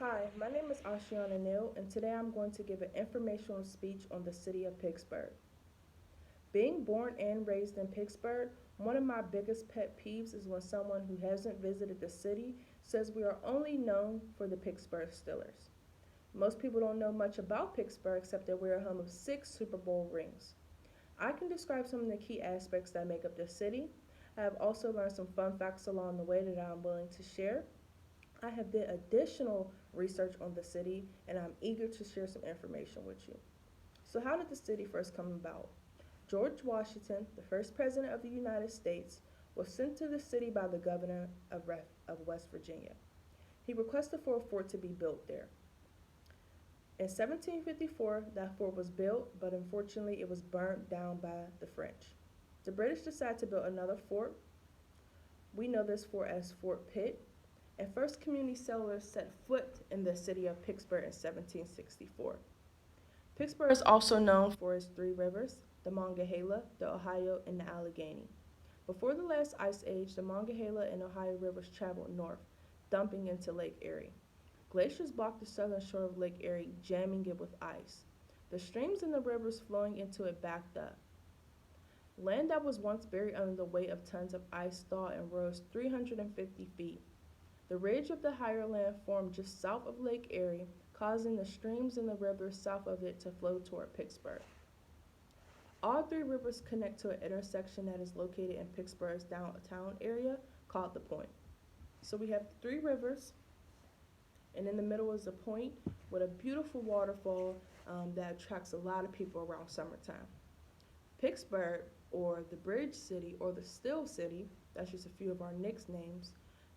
Hi, my name is Ashiana Neal, and today I'm going to give an informational speech on the city of Pittsburgh. Being born and raised in Pittsburgh, one of my biggest pet peeves is when someone who hasn't visited the city says we are only known for the Pittsburgh Steelers. Most people don't know much about Pittsburgh except that we're a home of 6 Super Bowl rings. I can describe some of the key aspects that make up the city. I have also learned some fun facts along the way that I'm willing to share. I have did additional research on the city and I'm eager to share some information with you. So how did the city first come about? George Washington, the first president of the United States, was sent to the city by the governor of West Virginia. He requested for a fort to be built there. In 1754, that fort was built, but unfortunately it was burnt down by the French. The British decided to build another fort. We know this fort as Fort Pitt, and first community settlers set foot in the city of Pittsburgh in 1764. Pittsburgh is also known for its 3 rivers, the Monongahela, the Ohio, and the Allegheny. Before the last ice age, the Monongahela and Ohio rivers traveled north, dumping into Lake Erie. Glaciers blocked the southern shore of Lake Erie, jamming it with ice. The streams and the rivers flowing into it backed up. Land that was once buried under the weight of tons of ice thawed and rose 350 feet. The ridge of the higher land formed just south of Lake Erie, causing the streams and the rivers south of it to flow toward Pittsburgh. All 3 rivers connect to an intersection that is located in Pittsburgh's downtown area called the Point. So we have 3 rivers, and in the middle is a point with a beautiful waterfall that attracts a lot of people around summertime. Pittsburgh, or the Bridge City, or the Still City, that's just a few of our nicknames,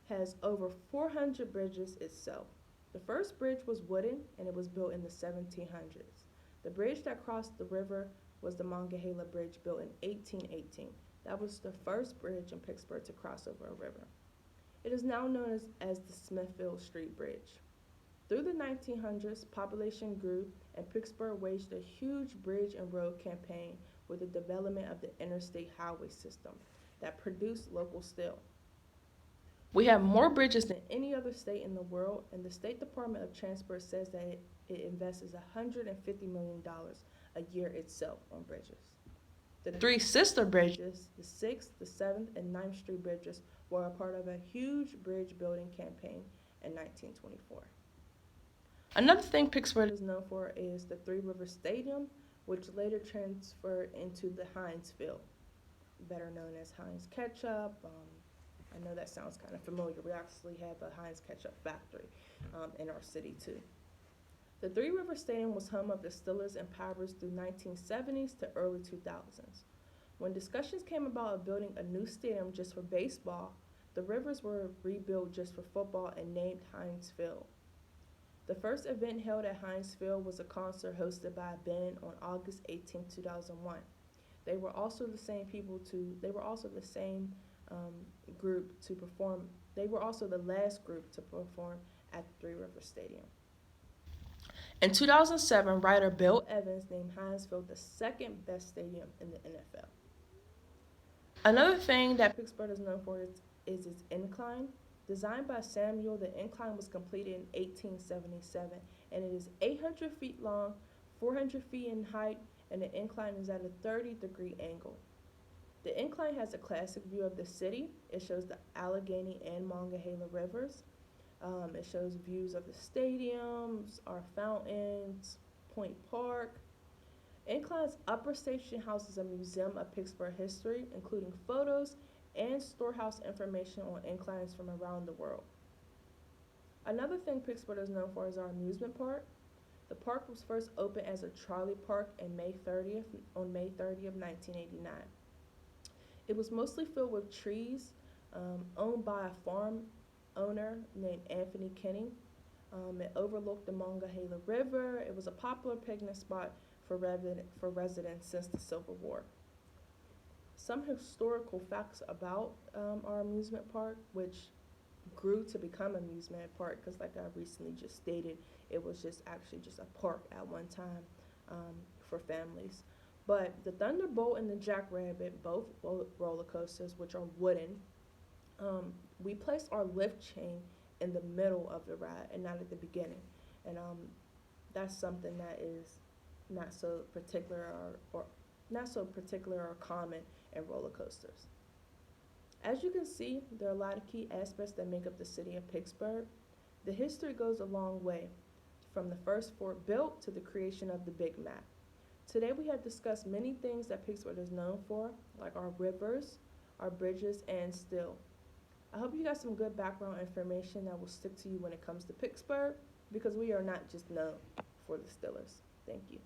has over 400 bridges itself. The first bridge was wooden and it was built in the 1700s. The bridge that crossed the river was the Monongahela Bridge, built in 1818. That was the first bridge in Pittsburgh to cross over a river. It is now known as the Smithfield Street Bridge. Through the 1900s, population grew and Pittsburgh waged a huge bridge and road campaign with the development of the interstate highway system that produced local steel. We have more bridges than any other state in the world, and the State Department of Transport says that it invests $150 million a year itself on bridges. The 3 sister bridges, the 6th, the 7th, and 9th Street bridges, were a part of a huge bridge building campaign in 1924. Another thing Pittsburgh is known for is the 3 River Stadium, which later transferred into the Heinz Field, better known as Heinz Ketchup. I know that sounds kind of familiar. We actually have a Heinz Ketchup factory in our city too. The 3 River Stadium was home of the Steelers and Pirates through 1970s to early 2000s. When discussions came about building a new stadium just for baseball, the Rivers were rebuilt just for football and named Heinz Field. The first event held at Heinz Field was a concert hosted by a band on August 18, 2001. They were also the same group to perform. They were also the last group to perform at the 3 River Stadium. In 2007, writer Bill Evans named Heinz Field the second best stadium in the NFL. Another thing that Pittsburgh is known for is its incline. Designed by Samuel, the incline was completed in 1877, and it is 800 feet long, 400 feet in height, and the incline is at a 30-degree angle. The incline has a classic view of the city. It shows the Allegheny and Monongahela rivers. It shows views of the stadiums, our fountains, Point Park. Incline's upper station houses a museum of Pittsburgh history, including photos and storehouse information on inclines from around the world. Another thing Pittsburgh is known for is our amusement park. The park was first opened as a trolley park on May 30th, 1989. It was mostly filled with trees, owned by a farm owner named Anthony Kinney. It overlooked the Monongahela River. It was a popular picnic spot for residents since the Civil War. Some historical facts about our amusement park, which grew to become amusement park, because like I recently just stated, it was just a park at one time for families. But the Thunderbolt and the Jackrabbit, both roller coasters, which are wooden, we placed our lift chain in the middle of the ride and not at the beginning. And that's something that is not so particular or not so particular or common in roller coasters. As you can see, there are a lot of key aspects that make up the city of Pittsburgh. The history goes a long way, from the first fort built to the creation of the Big Map. Today we have discussed many things that Pittsburgh is known for, like our rivers, our bridges, and still. I hope you got some good background information that will stick to you when it comes to Pittsburgh, because we are not just known for the Stillers. Thank you.